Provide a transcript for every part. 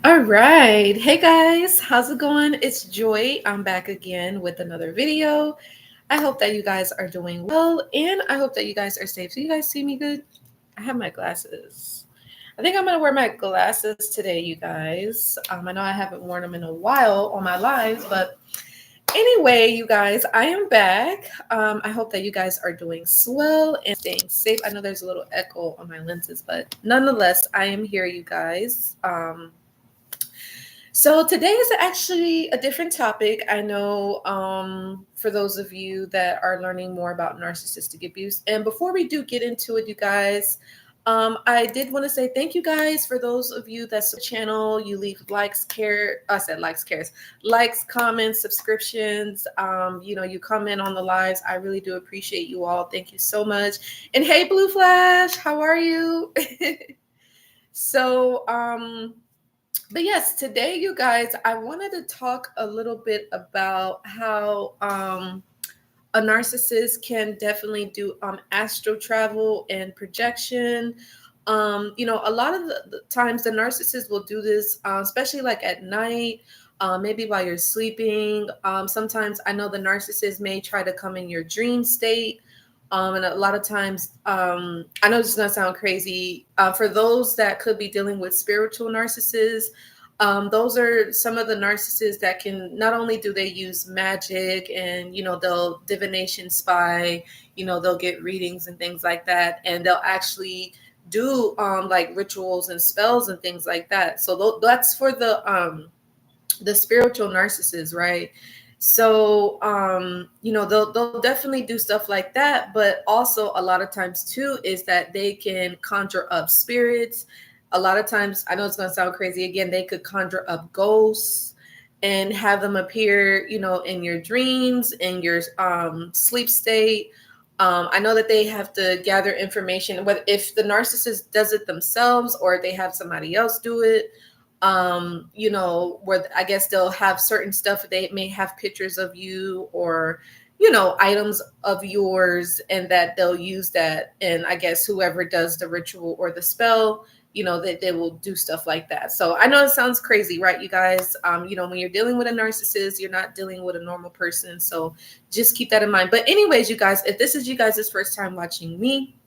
All right. Hey guys, how's it going? It's Joy. I'm back again with another video. I hope that you guys are doing well and I hope that you guys are safe. So you guys see me good? I have my glasses. I think I'm going to wear my glasses today, you guys. I know I haven't worn them in a while on my lives, but anyway, you guys, I am back. I hope that you guys are doing well and staying safe. I know there's a little echo on my lenses, but nonetheless, I am here, you guys. So today is actually a different topic. I know for those of you that are learning more about narcissistic abuse. And before we do get into it, you guys, I did want to say thank you guys for those of you that's the channel. You leave likes, likes, comments, subscriptions. You comment on the lives. I really do appreciate you all. Thank you so much. And hey, Blue Flash, how are you? So, but yes, today, you guys, I wanted to talk a little bit about how a narcissist can definitely do astral travel and projection. A lot of the times the narcissist will do this, especially like at night, maybe while you're sleeping. Sometimes I know the narcissist may try to come in your dream state. And a lot of times, I know this is going to sound crazy. For those that could be dealing with spiritual narcissists, those are some of the narcissists that can, not only do they use magic and, they'll divination spy, they'll get readings and things like that. And they'll actually do like rituals and spells and things like that. So that's for the spiritual narcissists, right? So, they'll definitely do stuff like that. But also a lot of times too, is that they can conjure up spirits. A lot of times, I know it's going to sound crazy. Again, they could conjure up ghosts and have them appear, in your dreams, in your sleep state. I know that they have to gather information, whether if the narcissist does it themselves or they have somebody else do it. Where I guess they'll have certain stuff. They may have pictures of you or, items of yours, and that they'll use that. And I guess whoever does the ritual or the spell, that they will do stuff like that. So I know it sounds crazy, right, you guys? When you're dealing with a narcissist, you're not dealing with a normal person. So just keep that in mind. But anyways, you guys, if this is you guys' first time watching me,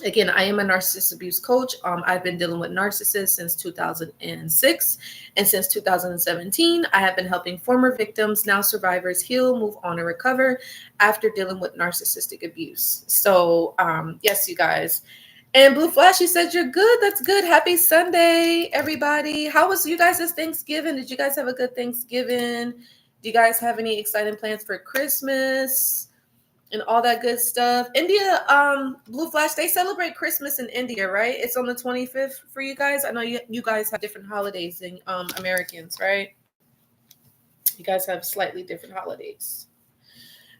again, I am a narcissist abuse coach. I've been dealing with narcissists since 2006. And since 2017, I have been helping former victims, now survivors, heal, move on, and recover after dealing with narcissistic abuse. So, yes, you guys. And Blue Flash, you said you're good. That's good. Happy Sunday, everybody. How was you guys' Thanksgiving? Did you guys have a good Thanksgiving? Do you guys have any exciting plans for Christmas? And all that good stuff. India, Blue Flash, they celebrate Christmas in India, right? It's on the 25th for you guys. I know you guys have different holidays than Americans, right? You guys have slightly different holidays.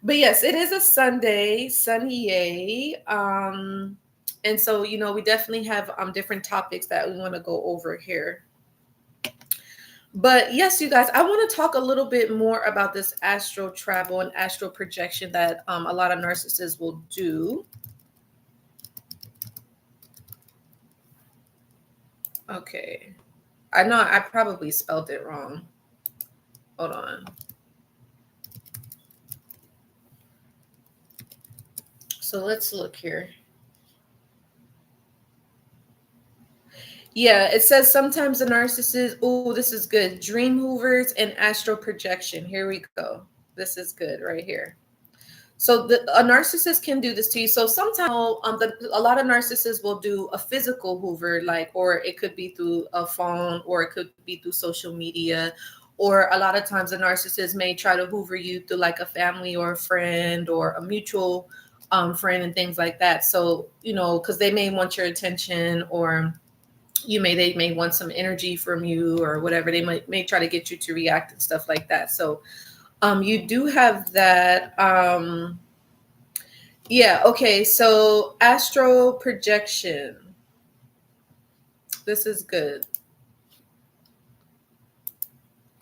But yes, it is a Sunday, sunny yay. And so, we definitely have different topics that we want to go over here. But yes, you guys, I want to talk a little bit more about this astral travel and astral projection that a lot of narcissists will do. Okay. I know I probably spelled it wrong. Hold on. So let's look here. Yeah, it says sometimes the narcissist, oh, this is good. Dream hoovers and astral projection. Here we go. This is good right here. So a narcissist can do this to you. So sometimes a lot of narcissists will do a physical hoover, or it could be through a phone, or it could be through social media. Or a lot of times a narcissist may try to hoover you through like a family or a friend or a mutual friend and things like that. So, because they may want your attention, or they may want some energy from you or whatever. They may try to get you to react and stuff like that. So you do have that. Yeah, okay. So astral projection. This is good.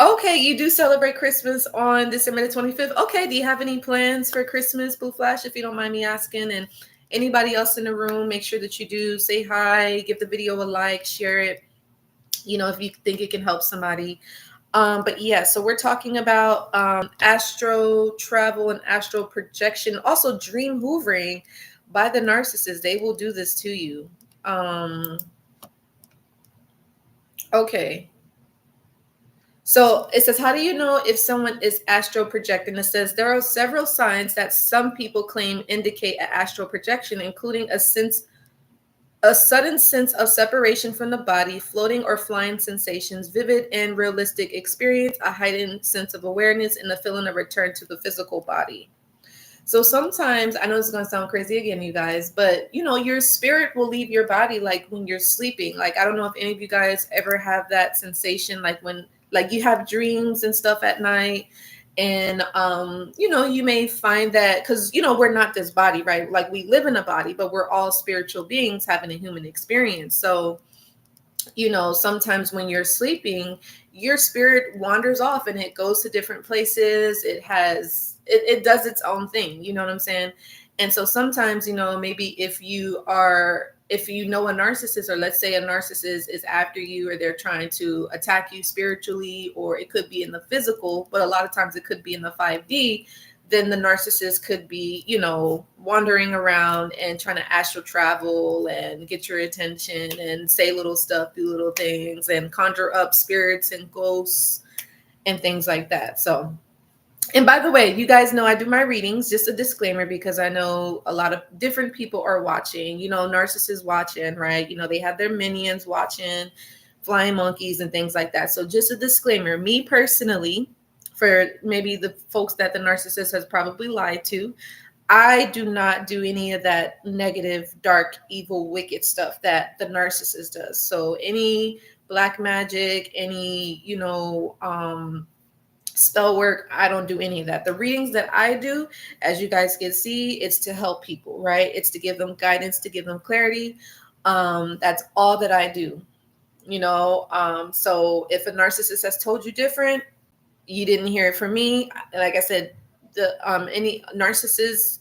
Okay, you do celebrate Christmas on December the 25th. Okay, do you have any plans for Christmas, Blue Flash, if you don't mind me asking? And anybody else in the room, make sure that you do say hi, give the video a like, share it. if you think it can help somebody. But yeah, so we're talking about astral travel and astral projection, also dream hoovering by the narcissist. They will do this to you. Okay. So it says, how do you know if someone is astral projecting? It says there are several signs that some people claim indicate an astral projection, including a sudden sense of separation from the body, floating or flying sensations, vivid and realistic experience, a heightened sense of awareness, and the feeling of return to the physical body. So sometimes, I know it's going to sound crazy again, you guys, but your spirit will leave your body like when you're sleeping. Like, I don't know if any of you guys ever have that sensation, like when like you have dreams and stuff at night. And you may find that because we're not this body, right? Like, we live in a body, but we're all spiritual beings having a human experience. So sometimes when you're sleeping, your spirit wanders off and it goes to different places. It does its own thing, you know what I'm saying? And so sometimes, maybe if you know a narcissist, or let's say a narcissist is after you, or they're trying to attack you spiritually, or it could be in the physical, but a lot of times it could be in the 5D, then the narcissist could be, wandering around and trying to astral travel and get your attention and say little stuff, do little things, and conjure up spirits and ghosts and things like that. So, and by the way, you guys know I do my readings, just a disclaimer, because I know a lot of different people are watching, narcissists watching, right? They have their minions watching, flying monkeys and things like that. So just a disclaimer, me personally, for maybe the folks that the narcissist has probably lied to, I do not do any of that negative, dark, evil, wicked stuff that the narcissist does. So any black magic, any, spell work, I don't do any of that. The readings that I do, as you guys can see, it's to help people, right? It's to give them guidance, to give them clarity. That's all that I do, so if a narcissist has told you different, you didn't hear it from me. Like I said, the any narcissists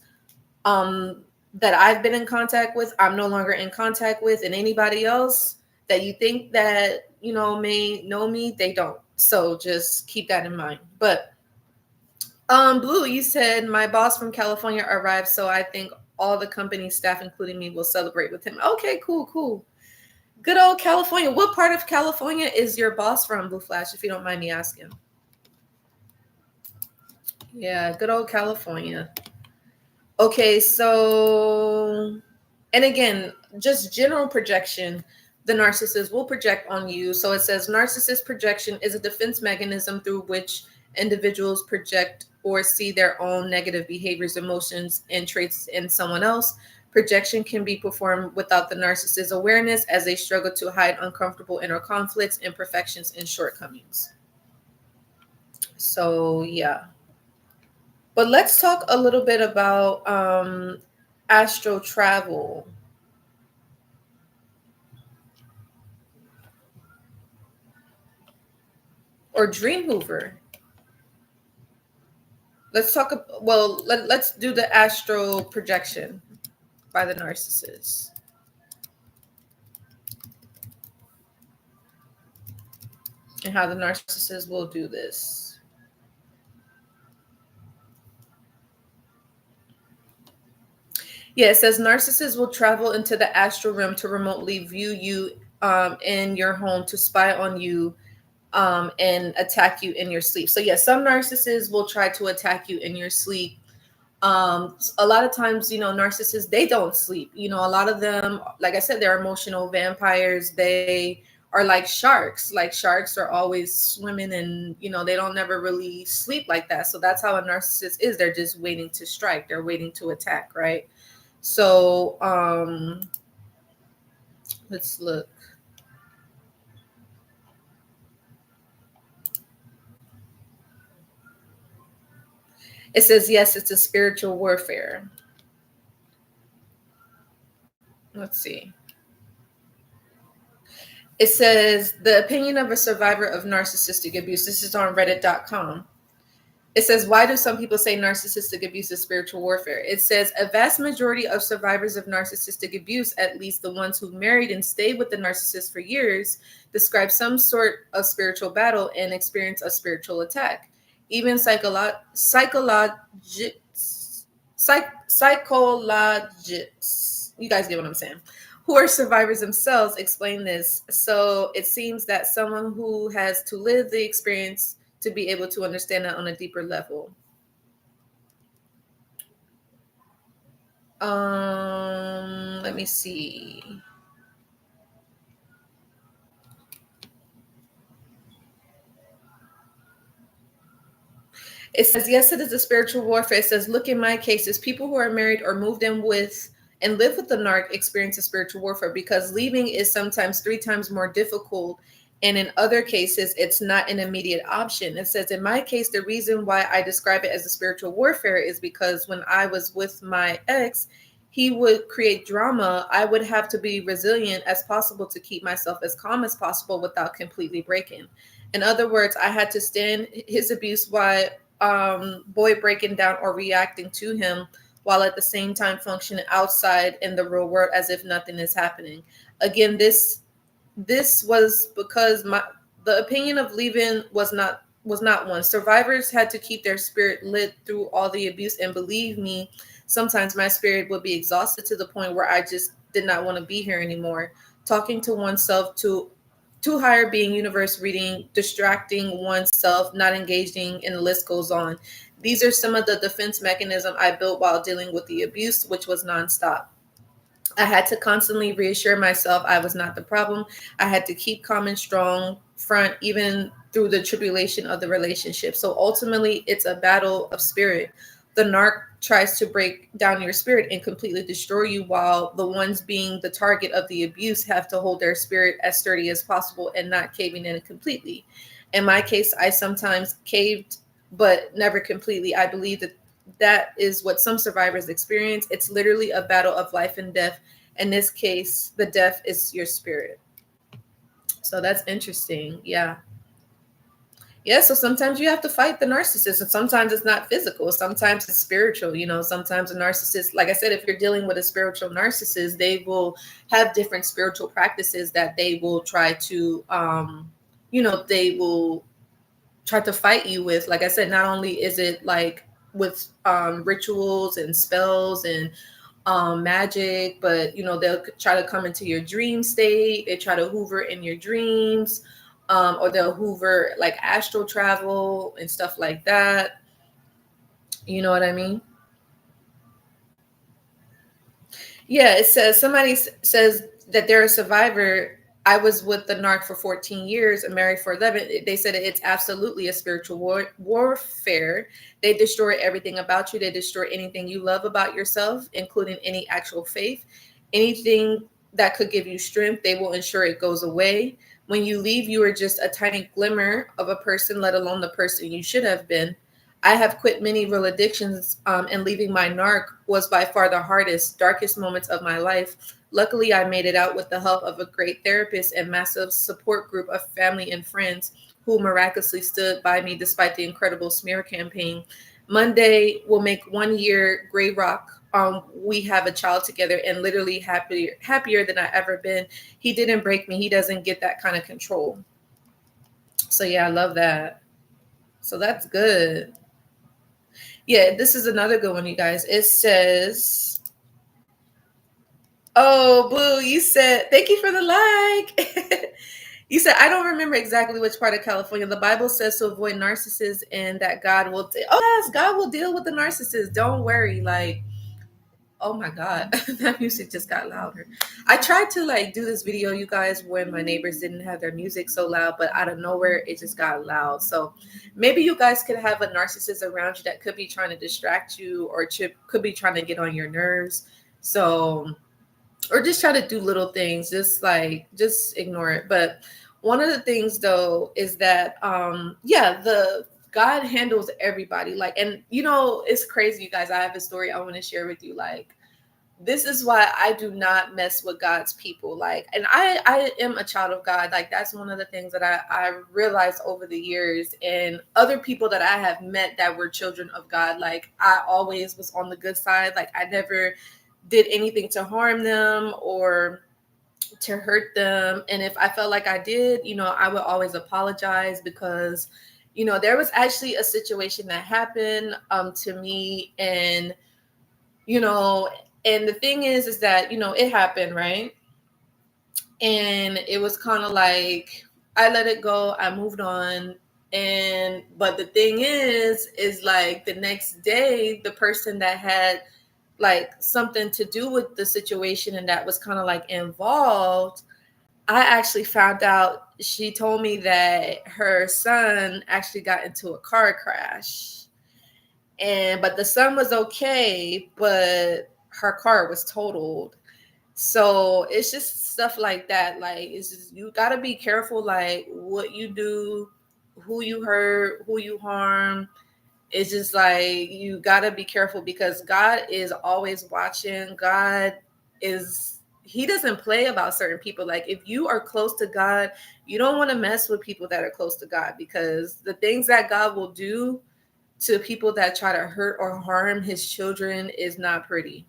that I've been in contact with, I'm no longer in contact with, and anybody else that you think that may know me, they don't. So just keep that in mind. But Blue, you said my boss from California arrived, so I think all the company staff, including me, will celebrate with him. Okay, cool. Good old California. What part of California is your boss from, Blue Flash, if you don't mind me asking? Yeah, good old California. Okay, so, and again, just general projection, the narcissist will project on you. So it says narcissist projection is a defense mechanism through which individuals project or see their own negative behaviors, emotions, and traits in someone else. Projection can be performed without the narcissist's awareness as they struggle to hide uncomfortable inner conflicts, imperfections, and shortcomings. So, yeah. But let's talk a little bit about astral travel. Or dream hoover. Let's talk. Well, let's do the astral projection by the narcissist. And how the narcissist will do this. Yeah, it says narcissists will travel into the astral realm to remotely view you in your home, to spy on you, and attack you in your sleep. So yeah, some narcissists will try to attack you in your sleep. A lot of times, narcissists, they don't sleep. A lot of them, like I said, they're emotional vampires. They are like sharks. Like, sharks are always swimming, and they don't never really sleep like that. So that's how a narcissist is. They're just waiting to strike. They're waiting to attack, right? So let's look. It says, yes, it's a spiritual warfare. Let's see. It says, the opinion of a survivor of narcissistic abuse. This is on reddit.com. It says, why do some people say narcissistic abuse is spiritual warfare? It says, a vast majority of survivors of narcissistic abuse, at least the ones who married and stayed with the narcissist for years, describe some sort of spiritual battle and experience a spiritual attack. Even psychologists, you guys get what I'm saying, who are survivors themselves explain this. So it seems that someone who has to live the experience to be able to understand that on a deeper level. Let me see. It says, yes, it is a spiritual warfare. It says, look, in my cases, people who are married or moved in with and live with the narc experience a spiritual warfare because leaving is sometimes 3 times more difficult. And in other cases, it's not an immediate option. It says, in my case, the reason why I describe it as a spiritual warfare is because when I was with my ex, he would create drama. I would have to be resilient as possible to keep myself as calm as possible without completely breaking. In other words, I had to stand his abuse while boy breaking down or reacting to him, while at the same time functioning outside in the real world as if nothing is happening. Again, this was because the opinion of leaving was not one. Survivors had to keep their spirit lit through all the abuse, and believe me, sometimes my spirit would be exhausted to the point where I just did not want to be here anymore. Talking to oneself to higher being, universe, reading, distracting oneself, not engaging, and the list goes on. These are some of the defense mechanism I built while dealing with the abuse, which was nonstop. I had to constantly reassure myself I was not the problem. I had to keep calm and strong front, even through the tribulation of the relationship. So ultimately, it's a battle of spirit. The narc tries to break down your spirit and completely destroy you, while the ones being the target of the abuse have to hold their spirit as sturdy as possible and not caving in completely. In my case, I sometimes caved, but never completely. I believe that is what some survivors experience. It's literally a battle of life and death. In this case, the death is your spirit. So that's interesting. Yeah. Yeah, so sometimes you have to fight the narcissist, and sometimes it's not physical. Sometimes it's spiritual. Sometimes a narcissist, like I said, if you're dealing with a spiritual narcissist, they will have different spiritual practices that they will try to, they will try to fight you with. Like I said, not only is it like with rituals and spells and magic, but they'll try to come into your dream state. They try to hoover in your dreams, or they'll hoover like astral travel and stuff like that. You know what I mean? Yeah, it says says that they're a survivor. I was with the narc for 14 years and married for 11. They said it's absolutely a spiritual warfare. They destroy everything about you. They destroy anything you love about yourself, including any actual faith. Anything that could give you strength, they will ensure it goes away. When you leave, you are just a tiny glimmer of a person, let alone the person you should have been. I have quit many real addictions, and leaving my narc was by far the hardest, darkest moments of my life. Luckily, I made it out with the help of a great therapist and massive support group of family and friends who miraculously stood by me despite the incredible smear campaign. Monday will make 1 year. Gray Rock. We have a child together, and literally happier than I ever been. He didn't break me. He doesn't get that kind of control. So yeah, I love that. So that's good. Yeah, this is another good one, you guys. It says, oh, Blue, you said, thank you for the like. You said, I don't remember exactly which part of California. The Bible says to avoid narcissists and that God will, oh, yes, God will deal with the narcissists. Don't worry. Like, oh my God, that music just got louder. I tried to like do this video, you guys, when my neighbors didn't have their music so loud, but out of nowhere, it just got loud. So maybe you guys could have a narcissist around you that could be trying to distract you, or could be trying to get on your nerves. So, or just try to do little things, just ignore it. But one of the things though is that, the God handles everybody. Like, and it's crazy, you guys. I have a story I want to share with you. Like, this is why I do not mess with God's people. Like, and I am a child of God. Like, that's one of the things that I realized over the years, and other people that I have met that were children of God. Like, I always was on the good side. Like, I never did anything to harm them or to hurt them. And if I felt like I did, I would always apologize, because, there was actually a situation that happened to me, and you know, and the thing is that, it happened, right? And it was kind of like, I let it go, I moved on. And, but the thing is like the next day, the person that had like something to do with the situation and that was kind of like involved, I actually found out, she told me that her son actually got into a car crash, and but the son was okay, but her car was totaled. So it's just stuff like that. Like, it's just, you got to be careful, like what you do, who you hurt, who you harm. It's just like, you got to be careful, because God is always watching. God is, he doesn't play about certain people. Like, if you are close to God, you don't want to mess with people that are close to God, because the things that God will do to people that try to hurt or harm his children is not pretty.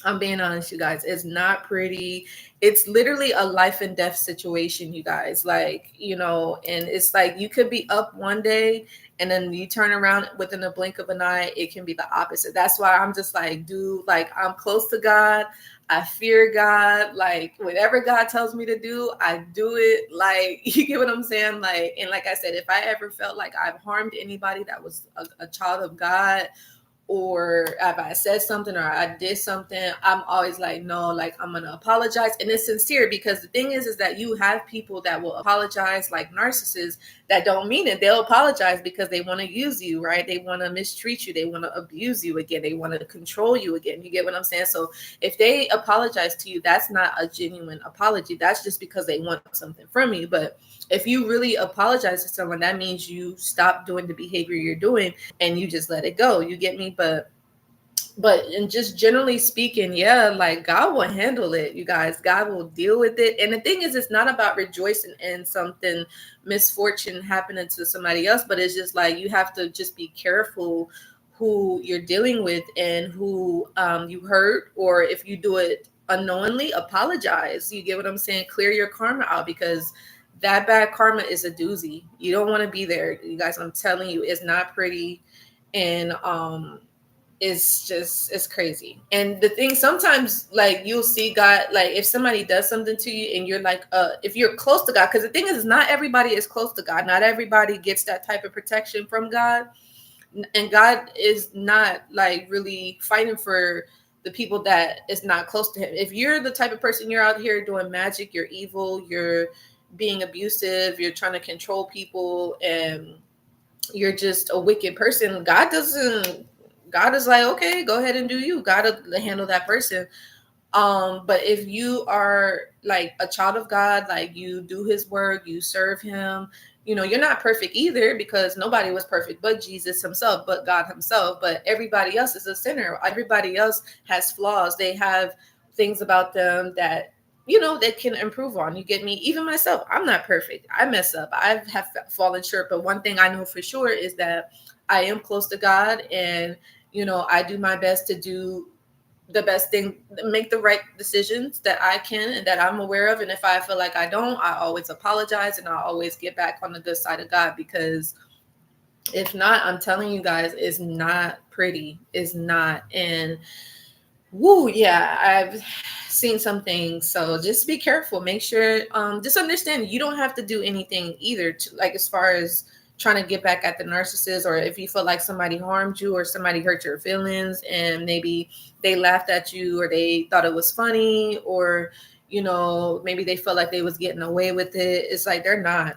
I'm being honest, you guys. It's not pretty. It's literally a life and death situation, you guys. Like, and it's like, you could be up one day and then you turn around within a blink of an eye, it can be the opposite. That's why I'm just like, dude, like, I'm close to God. I fear God. Like, whatever God tells me to do, I do it. Like, you get what I'm saying? Like, and like I said, if I ever felt like I've harmed anybody that was a child of God, or if I said something or I did something, I'm always like, no, like, I'm gonna apologize. And it's sincere, because the thing is that you have people that will apologize, like narcissists, that don't mean it. They'll apologize because they want to use you, right? They want to mistreat you, they want to abuse you again, they want to control you again. You get what I'm saying? So if they apologize to you, that's not a genuine apology. That's just because they want something from you. But if you really apologize to someone, that means you stop doing the behavior you're doing and you just let it go. You get me? But and just generally speaking, yeah, like, God will handle it, you guys. God will deal with it. And the thing is, it's not about rejoicing in something misfortune happening to somebody else, but it's just like, you have to just be careful who you're dealing with and who you hurt, or if you do it unknowingly, apologize. You get what I'm saying? Clear your karma out, because that bad karma is a doozy. You don't want to be there, you guys. I'm telling you, it's not pretty. And it's crazy. And the thing, sometimes, like, you'll see God, like, if somebody does something to you and you're like, if you're close to God, because the thing is, not everybody is close to God. Not everybody gets that type of protection from God. And God is not like really fighting for the people that is not close to him. If you're the type of person, you're out here doing magic, you're evil, you're being abusive, you're trying to control people, and you're just a wicked person, God is like, okay, go ahead and do you. God will handle that person. But if you are like a child of God, like, you do his work, you serve him, you're not perfect either, because nobody was perfect but Jesus himself, but God himself. But everybody else is a sinner. Everybody else has flaws. They have things about them that, they can improve on. You get me? Even myself, I'm not perfect. I mess up. I have fallen short. But one thing I know for sure is that I am close to God, and, I do my best to do the best thing, make the right decisions that I can and that I'm aware of. And if I feel like I don't, I always apologize, and I always get back on the good side of God, because if not, I'm telling you guys, it's not pretty. It's not. And woo, yeah, I've seen some things. So just be careful. Make sure, just understand, you don't have to do anything either to, like, as far as trying to get back at the narcissist, or if you feel like somebody harmed you or somebody hurt your feelings and maybe they laughed at you or they thought it was funny, or, maybe they felt like they was getting away with it. It's like, they're not.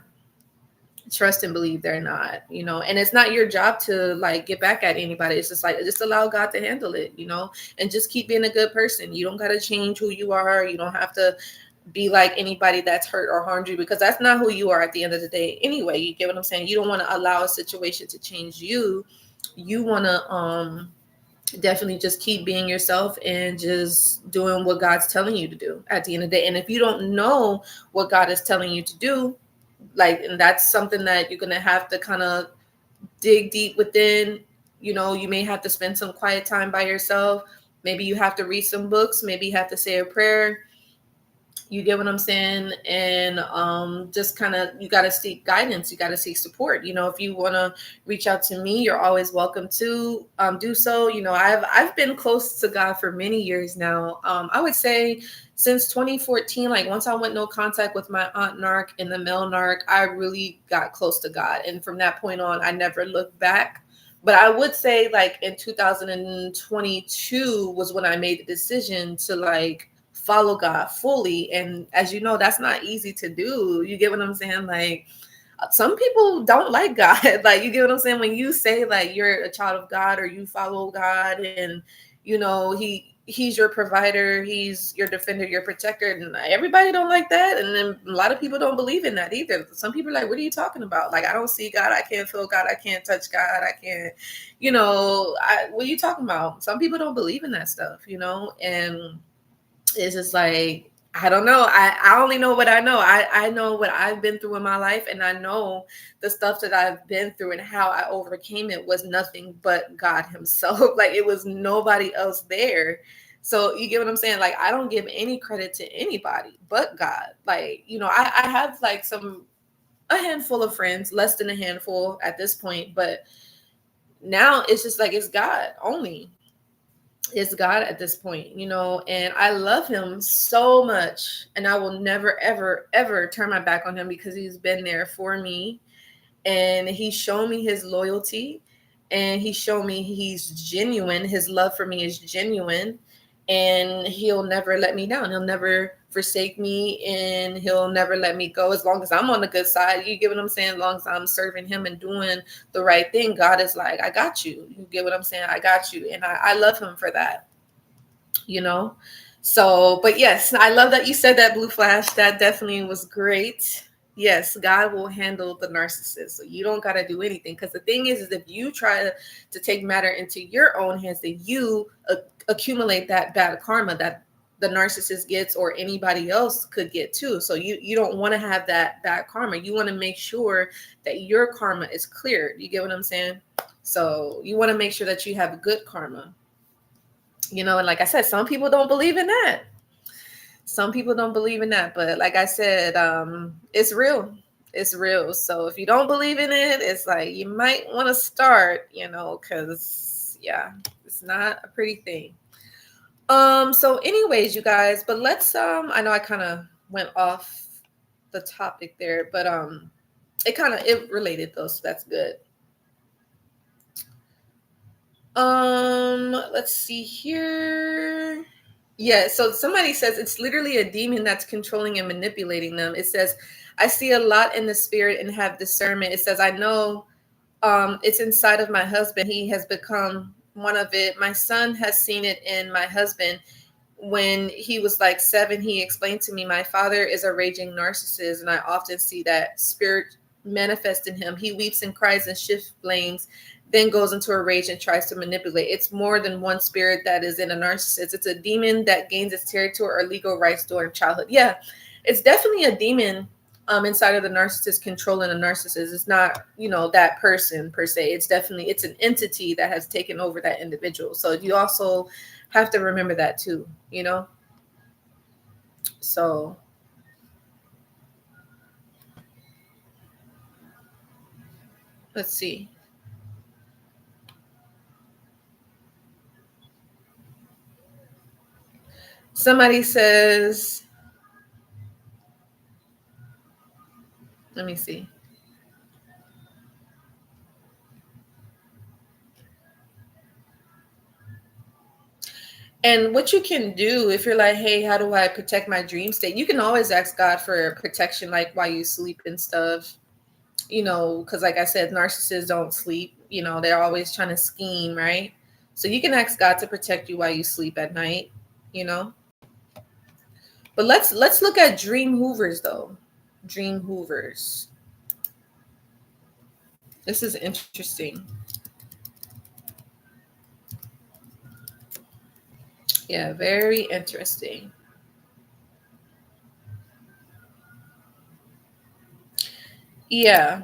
Trust and believe they're not, and it's not your job to like get back at anybody. It's just like, just allow God to handle it, and just keep being a good person. You don't got to change who you are. You don't have to be like anybody that's hurt or harmed you, because that's not who you are at the end of the day anyway. You get what I'm saying? You don't want to allow a situation to change you. You want to definitely just keep being yourself and just doing what God's telling you to do at the end of the day. And if you don't know what God is telling you to do, like, and that's something that you're gonna have to kind of dig deep within. You know, you may have to spend some quiet time by yourself. Maybe you have to read some books. Maybe you have to say a prayer. You get what I'm saying? And just kind of, you got to seek guidance. You got to seek support. You know, if you want to reach out to me, you're always welcome to do so. You know, I've been close to God for many years now. I would say since 2014, like once I went no contact with my aunt Narc and the male Narc, I really got close to God. And from that point on, I never looked back. But I would say like in 2022 was when I made the decision to like follow God fully. And as you know, that's not easy to do. You get what I'm saying? Like some people don't like God. Like, you get what I'm saying? When you say like you're a child of God or you follow God and you know he's your provider, he's your defender, your protector, and everybody don't like that. And then a lot of people don't believe in that either. Some people are like, what are you talking about? Like, I don't see God, I can't feel God, I can't touch God, I can't, you know, what are you talking about? Some people don't believe in that stuff, you know. And it's just like, I don't know. I only know what I know. I know what I've been through in my life, and I know the stuff that I've been through and how I overcame it was nothing but God himself. Like, it was nobody else there. So you get what I'm saying? Like, I don't give any credit to anybody but God. Like, you know, I have like a handful of friends, less than a handful at this point, but now it's just like it's God only. It's God at this point, you know, and I love him so much, and I will never, ever, ever turn my back on him because he's been there for me, and he's shown me his loyalty, and he's shown me he's genuine. His love for me is genuine, and he'll never let me down. He'll never forsake me, and he'll never let me go as long as I'm on the good side. You get what I'm saying? As long as I'm serving him and doing the right thing, God is like, I got you. You get what I'm saying? I got you. And I love him for that, you know? So, but yes, I love that you said that, Blue Flash. That definitely was great. Yes, God will handle the narcissist. So you don't got to do anything. Because the thing is if you try to take matter into your own hands, then you accumulate that bad karma that the narcissist gets or anybody else could get too. So you don't want to have that bad karma. You want to make sure that your karma is cleared. You get what I'm saying? So you want to make sure that you have good karma. You know, and like I said, some people don't believe in that. Some people don't believe in that, but like I said, it's real. It's real. So if you don't believe in it, it's like you might want to start, you know, because yeah, it's not a pretty thing. So anyways, you guys, but let's I know I kind of went off the topic there, but it related though, so that's good. Let's see here. Yeah, so somebody says it's literally a demon that's controlling and manipulating them. It says, I see a lot in the spirit and have discernment. It says, I know it's inside of my husband. He has become one of it. My son has seen it in my husband. When he was like 7, he explained to me, my father is a raging narcissist, and I often see that spirit manifest in him. He weeps and cries and shift blames, then goes into a rage and tries to manipulate. It's more than one spirit that is in a narcissist. It's a demon that gains its territory or legal rights during childhood. Yeah, it's definitely a demon inside of the narcissist controlling a narcissist. It's not, you know, that person per se. It's an entity that has taken over that individual. So you also have to remember that too, you know? So let's see. Somebody says, let me see. And what you can do if you're like, hey, how do I protect my dream state? You can always ask God for protection, like while you sleep and stuff, you know, because like I said, narcissists don't sleep, you know, they're always trying to scheme, right? So you can ask God to protect you while you sleep at night, you know. But let's look at dream hoovers though. Dream hoovers. This is interesting. Yeah, very interesting. Yeah.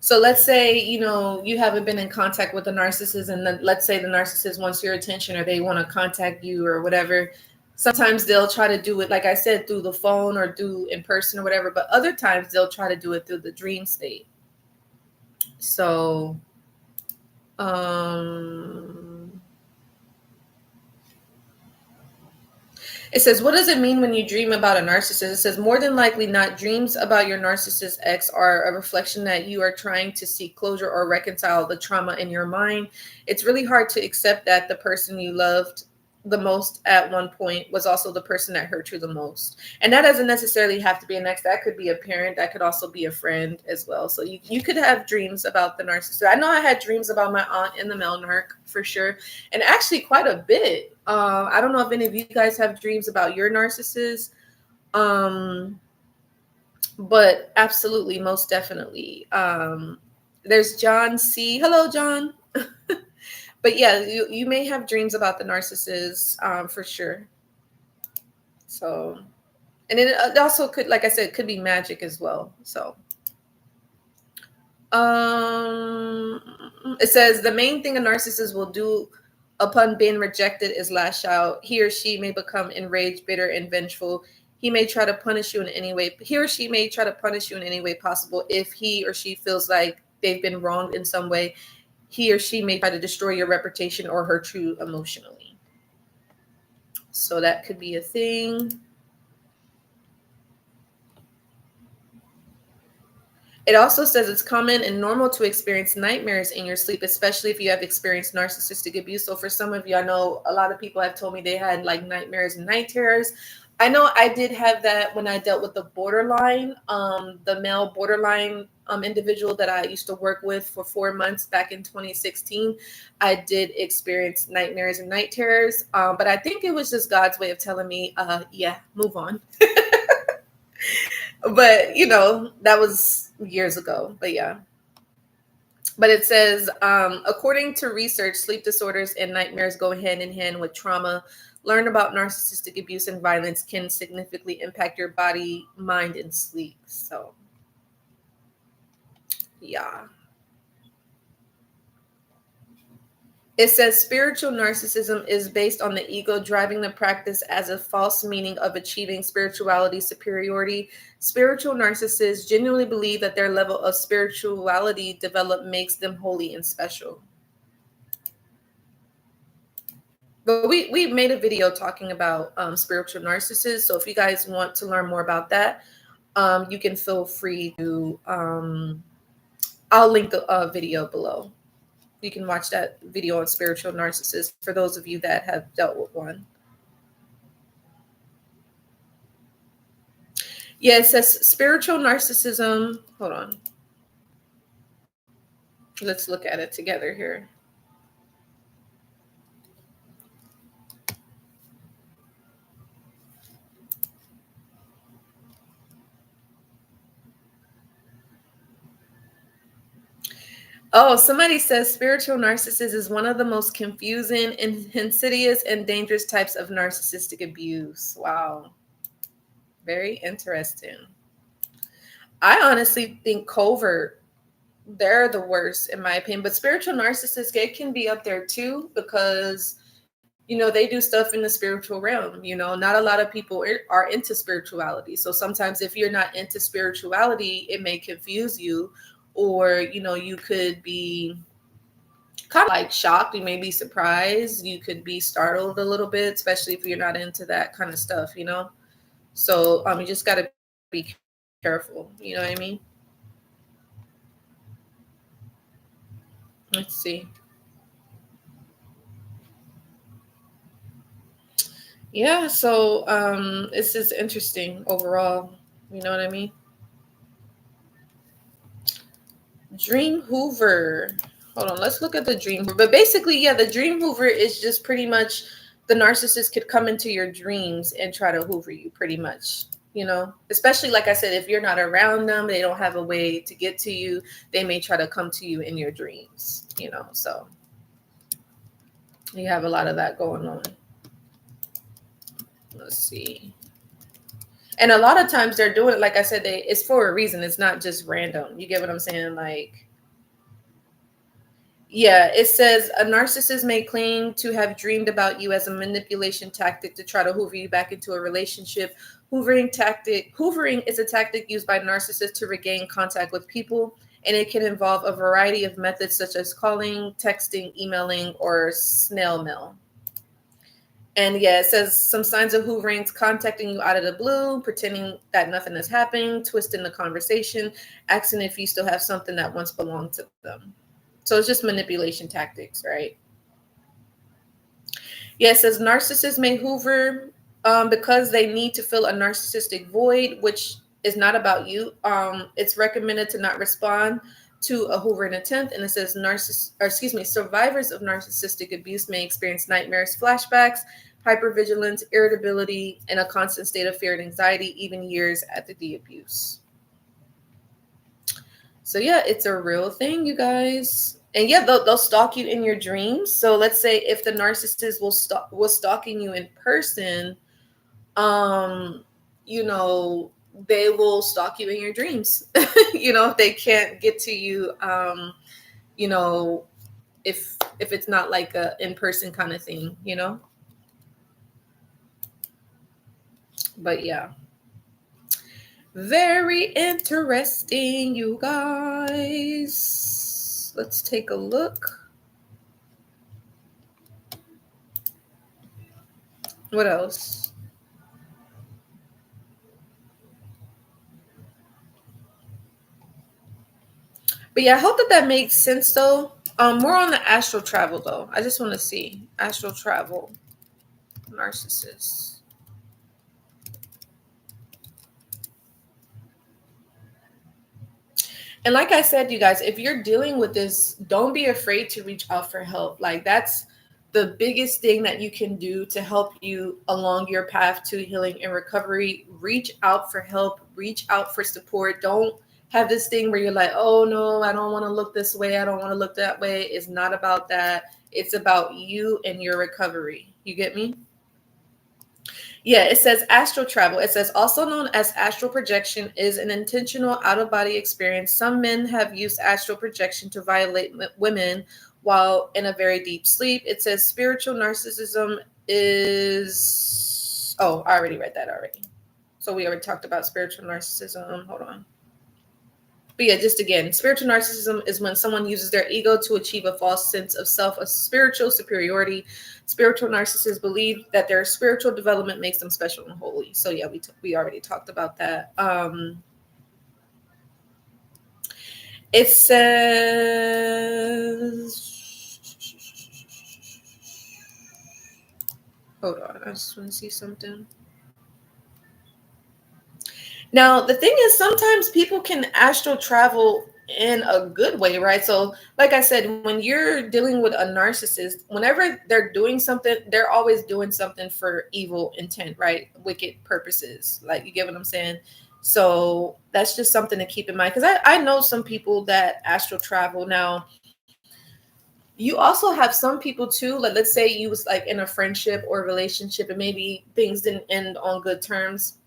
So let's say, you haven't been in contact with the narcissist, and then let's say the narcissist wants your attention or they want to contact you or whatever. Sometimes they'll try to do it, like I said, through the phone or do in person or whatever, but other times they'll try to do it through the dream state. So, um, it says, what does it mean when you dream about a narcissist? It says, more than likely not, dreams about your narcissist ex are a reflection that you are trying to seek closure or reconcile the trauma in your mind. It's really hard to accept that the person you loved the most at one point was also the person that hurt you the most. And that doesn't necessarily have to be an ex. That could be a parent. That could also be a friend as well. So you could have dreams about the narcissist. I know I had dreams about my aunt in the male narc for sure. And actually quite a bit. I don't know if any of you guys have dreams about your narcissist. But absolutely, most definitely. There's John C. Hello, John. But yeah, you may have dreams about the narcissist, for sure. So, and it also could, like I said, could be magic as well. So, it says the main thing a narcissist will do upon being rejected is lash out. He or she may become enraged, bitter, and vengeful. He may try to punish you in any way. He or she may try to punish you in any way possible if he or she feels like they've been wronged in some way. He or she may try to destroy your reputation or hurt you emotionally. So that could be a thing. It also says it's common and normal to experience nightmares in your sleep, especially if you have experienced narcissistic abuse. So for some of you, I know a lot of people have told me they had like nightmares and night terrors. I know I did have that when I dealt with the borderline, the male borderline individual that I used to work with for 4 months back in 2016. I did experience nightmares and night terrors, but I think it was just God's way of telling me, yeah, move on. But that was years ago. But yeah. But it says, according to research, sleep disorders and nightmares go hand in hand with trauma. Learn about narcissistic abuse and violence can significantly impact your body, mind, and sleep. So, yeah. It says spiritual narcissism is based on the ego driving the practice as a false meaning of achieving spirituality superiority. Spiritual narcissists genuinely believe that their level of spirituality developed makes them holy and special. But we made a video talking about spiritual narcissists. So if you guys want to learn more about that, you can feel free to, I'll link the video below. You can watch that video on spiritual narcissists for those of you that have dealt with one. Yeah, it says spiritual narcissism. Hold on. Let's look at it together here. Oh, somebody says spiritual narcissist is one of the most confusing and insidious and dangerous types of narcissistic abuse. Wow. Very interesting. I honestly think covert, they're the worst in my opinion. But spiritual narcissists, they can be up there too because they do stuff in the spiritual realm. Not a lot of people are into spirituality. So sometimes if you're not into spirituality, it may confuse you, or you could be kind of like shocked. You may be surprised. You could be startled a little bit, especially if you're not into that kind of stuff. So you just got to be careful. You know what I mean? Let's see. Yeah, so this is interesting overall. You know what I mean? Dream Hoover. Hold on, let's look at the Dream Hoover. But basically, yeah, the Dream Hoover is just pretty much the narcissist could come into your dreams and try to hoover you, pretty much. you know, especially like I said, if you're not around them, they don't have a way to get to you, they may try to come to you in your dreams, you know. So you have a lot of that going on. Let's see. And a lot of times they're doing it, like I said, it's for a reason. It's not just random. You get what I'm saying? Like, yeah, it says a narcissist may claim to have dreamed about you as a manipulation tactic to try to hoover you back into a relationship. Hoovering is a tactic used by narcissists to regain contact with people, and it can involve a variety of methods such as calling, texting, emailing, or snail mail. And yeah, it says some signs of hoovering: contacting you out of the blue, pretending that nothing is happening, twisting the conversation, asking if you still have something that once belonged to them. So it's just manipulation tactics, right? Yeah, it says narcissists may hoover because they need to fill a narcissistic void, which is not about you. It's recommended to not respond to a hoovering attempt. And it says survivors of narcissistic abuse may experience nightmares, flashbacks, hypervigilance, irritability, and a constant state of fear and anxiety, even years after the abuse. So yeah, it's a real thing, you guys. And yeah, they'll stalk you in your dreams. So let's say if the narcissist was stalking you in person, um, you know, they will stalk you in your dreams. You know, if they can't get to you, you know, if it's not like a in-person kind of thing, you know. But yeah. Very interesting, you guys. Let's take a look. What else? But yeah, I hope that makes sense though. More on the astral travel though. I just want to see astral travel, narcissists. And like I said, you guys, if you're dealing with this, don't be afraid to reach out for help. Like that's the biggest thing that you can do to help you along your path to healing and recovery. Reach out for help, reach out for support. Don't have this thing where you're like, oh no, I don't want to look this way. I don't want to look that way. It's not about that. It's about you and your recovery. You get me? Yeah, it says astral travel. It says also known as astral projection is an intentional out of body experience. Some men have used astral projection to violate women while in a very deep sleep. It says spiritual narcissism is. Oh, I already read that already. So we already talked about spiritual narcissism. Hold on. But yeah, just again, spiritual narcissism is when someone uses their ego to achieve a false sense of self, a spiritual superiority. Spiritual narcissists believe that their spiritual development makes them special and holy. So yeah, we already talked about that. It says, hold on, I just want to see something. Now, the thing is, sometimes people can astral travel in a good way, right? So, like I said, when you're dealing with a narcissist, whenever they're doing something, they're always doing something for evil intent, right? Wicked purposes. Like, you get what I'm saying? So, that's just something to keep in mind. Because I know some people that astral travel. Now, you also have some people too, like let's say you was like in a friendship or relationship and maybe things didn't end on good terms.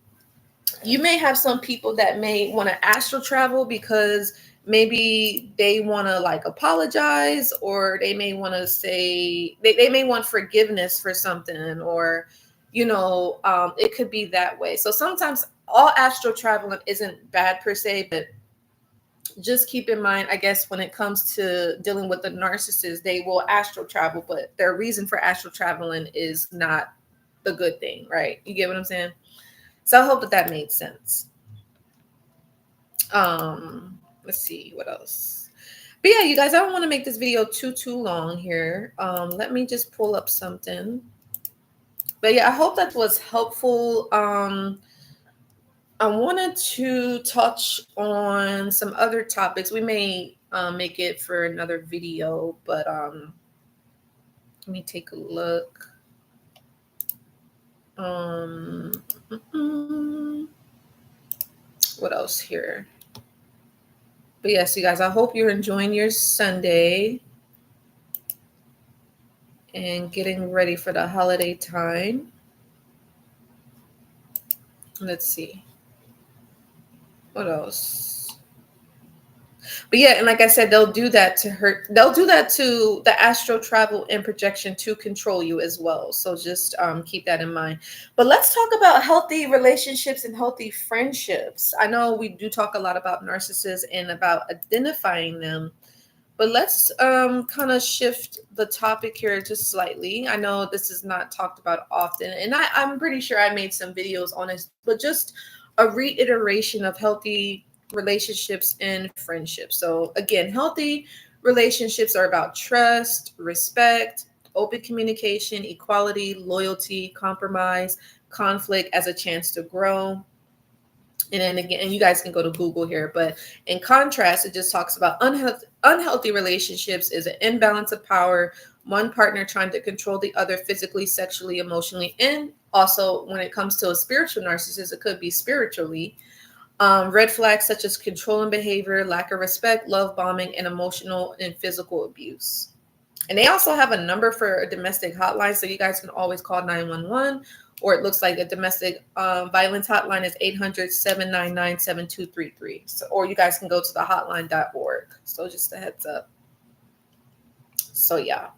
You may have some people that may want to astral travel because maybe they want to like apologize, or they may want to say they may want forgiveness for something, or it could be that way. So sometimes all astral traveling isn't bad per se, but just keep in mind, I guess, when it comes to dealing with the narcissist, they will astral travel, but their reason for astral traveling is not the good thing, right? You get what I'm saying? So I hope that made sense. Let's see what else. But yeah, you guys, I don't want to make this video too long here. Let me just pull up something. But yeah, I hope that was helpful. I wanted to touch on some other topics. We may make it for another video, but let me take a look. What else here? But yes, you guys, I hope you're enjoying your Sunday and getting ready for the holiday time. Let's see. What else? But yeah, and like I said, they'll do that to hurt. They'll do that to the astral travel and projection to control you as well. So just keep that in mind. But let's talk about healthy relationships and healthy friendships. I know we do talk a lot about narcissists and about identifying them. But let's kind of shift the topic here just slightly. I know this is not talked about often, and I'm pretty sure I made some videos on it, but just a reiteration of healthy relationships and friendships. So again, healthy relationships are about trust, respect, open communication, equality, loyalty, compromise, conflict as a chance to grow. And then again, and you guys can go to Google here, but in contrast, it just talks about unhealthy relationships is an imbalance of power, one partner trying to control the other physically, sexually, emotionally, and also when it comes to a spiritual narcissist, it could be spiritually. Red flags such as controlling behavior, lack of respect, love bombing, and emotional and physical abuse. And they also have a number for a domestic hotline, so you guys can always call 911, or it looks like a domestic violence hotline is 800-799-7233. So, or you guys can go to the hotline.org. So just a heads up. So yeah.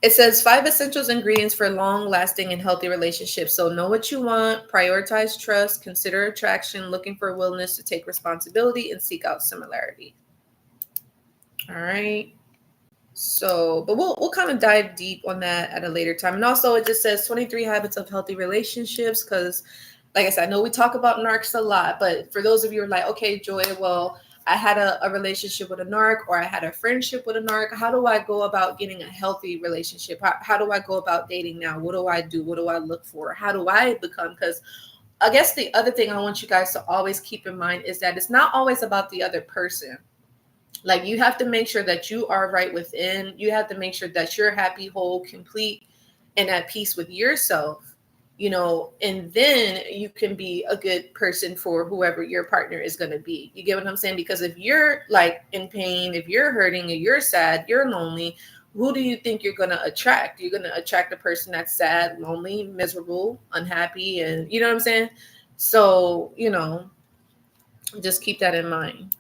It says 5 essentials ingredients for long-lasting and healthy relationships. So know what you want, prioritize trust, consider attraction, looking for willingness to take responsibility, and seek out similarity. All right. So, but we'll kind of dive deep on that at a later time. And also it just says 23 habits of healthy relationships, because like I said, I know we talk about narcs a lot, but for those of you who are like, okay, Joy, well, I had a relationship with a narc, or I had a friendship with a narc. How do I go about getting a healthy relationship? How do I go about dating now? What do I do? What do I look for? How do I become? Because I guess the other thing I want you guys to always keep in mind is that it's not always about the other person. Like, you have to make sure that you are right within. You have to make sure that you're happy, whole, complete, and at peace with yourself, and then you can be a good person for whoever your partner is going to be. You get what I'm saying? Because if you're like in pain, if you're hurting, if you're sad, you're lonely, who do you think you're going to attract? You're going to attract a person that's sad, lonely, miserable, unhappy, and you know what I'm saying? So, just keep that in mind.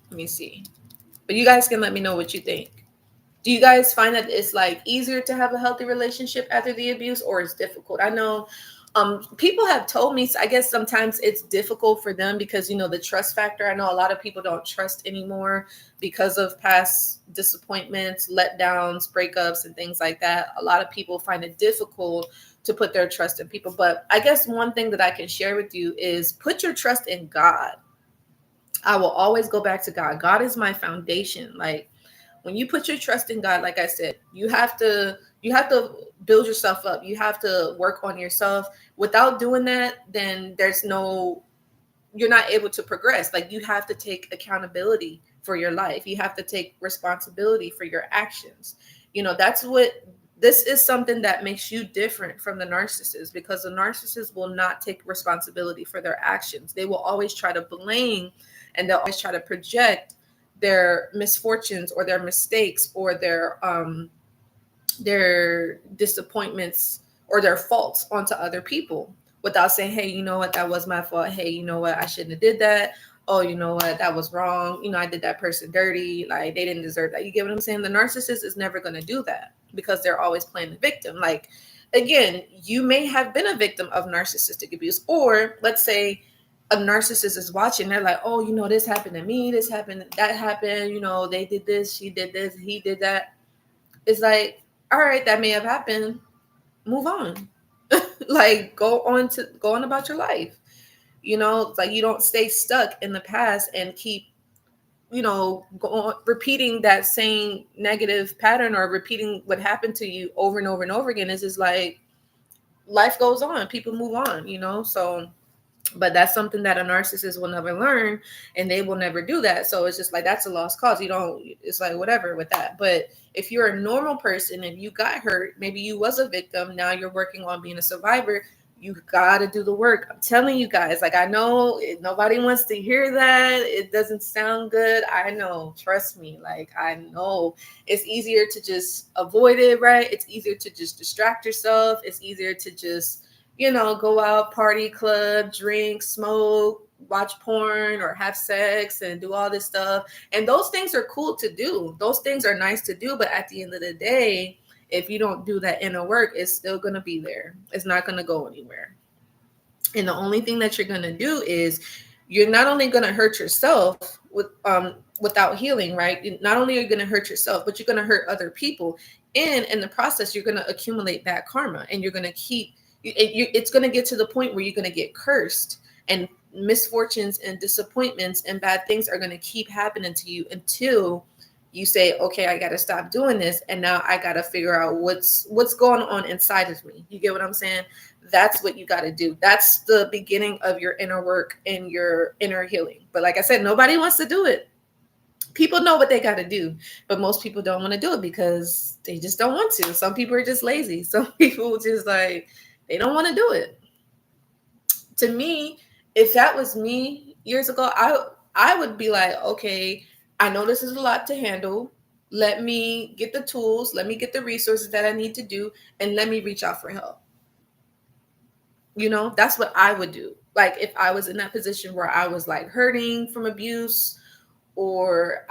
Let me see. But you guys can let me know what you think. Do you guys find that it's like easier to have a healthy relationship after the abuse, or it's difficult? I know people have told me, I guess sometimes it's difficult for them because, the trust factor. I know a lot of people don't trust anymore because of past disappointments, letdowns, breakups, and things like that. A lot of people find it difficult to put their trust in people. But I guess one thing that I can share with you is put your trust in God. I will always go back to God. God is my foundation. Like, when you put your trust in God, like I said, you have to build yourself up. You have to work on yourself. Without doing that, then you're not able to progress. Like, you have to take accountability for your life. You have to take responsibility for your actions. This is something that makes you different from the narcissist, because the narcissist will not take responsibility for their actions. They will always try to blame, and they'll always try to project their misfortunes or their mistakes or their disappointments or their faults onto other people without saying, hey, you know what, that was my fault. Hey, you know what, I shouldn't have did that. Oh, you know what, that was wrong. I did that person dirty. Like, they didn't deserve that. You get what I'm saying? The narcissist is never going to do that because they're always playing the victim. Like, again, you may have been a victim of narcissistic abuse, or let's say a narcissist is watching. They're like, oh, this happened to me. This happened, that happened. They did this, she did this, he did that. It's like, all right, that may have happened. Move on. Like, go on about your life. It's like you don't stay stuck in the past and keep, repeating that same negative pattern or repeating what happened to you over and over and over again. It's just like life goes on. People move on, So But that's something that a narcissist will never learn, and they will never do that. So it's just like, that's a lost cause. You don't, it's like whatever with that. But if you're a normal person, if you got hurt, maybe you was a victim, now you're working on being a survivor, you gotta do the work. I'm telling you guys, like, I know nobody wants to hear that. It doesn't sound good. I know, trust me. Like, I know it's easier to just avoid it, right? It's easier to just distract yourself. It's easier to just, go out, party, club, drink, smoke, watch porn, or have sex and do all this stuff. And those things are cool to do. Those things are nice to do. But at the end of the day, if you don't do that inner work, it's still going to be there. It's not going to go anywhere. And the only thing that you're going to do is, you're not only going to hurt yourself without healing, right? Not only are you going to hurt yourself, but you're going to hurt other people. And in the process, you're going to accumulate bad karma, and you're going to keep, it's going to get to the point where you're going to get cursed, and misfortunes and disappointments and bad things are going to keep happening to you until you say, okay, I got to stop doing this. And now I got to figure out what's going on inside of me. You get what I'm saying? That's what you got to do. That's the beginning of your inner work and your inner healing. But like I said, nobody wants to do it. People know what they got to do, but most people don't want to do it because they just don't want to. Some people are just lazy. Some people just like, they don't want to do it. To me, if that was me years ago, I would be like, okay, I know this is a lot to handle. Let me get the tools. Let me get the resources that I need to do, and let me reach out for help. That's what I would do. Like, if I was in that position where I was like hurting from abuse, or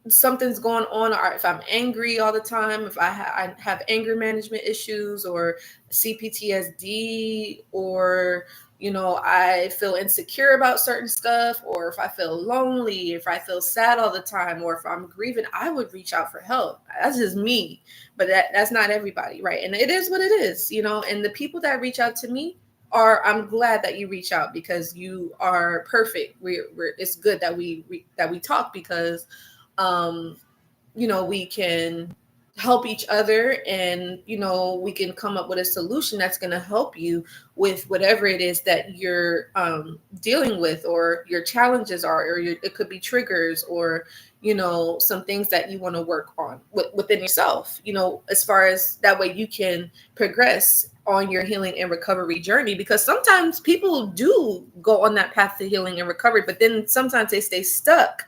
something's going on, or if I'm angry all the time, if I have anger management issues, or CPTSD, or I feel insecure about certain stuff, or if I feel lonely, if I feel sad all the time, or if I'm grieving, I would reach out for help. That's just me. But that's not everybody, right? And it is what it is, and the people that reach out to me I'm glad that you reach out, because you are perfect. It's good that we talk, because we can help each other, and we can come up with a solution that's going to help you with whatever it is that you're dealing with, or your challenges are, or it could be triggers, or some things that you want to work on within yourself, as far as that way you can progress on your healing and recovery journey. Because sometimes people do go on that path to healing and recovery, but then sometimes they stay stuck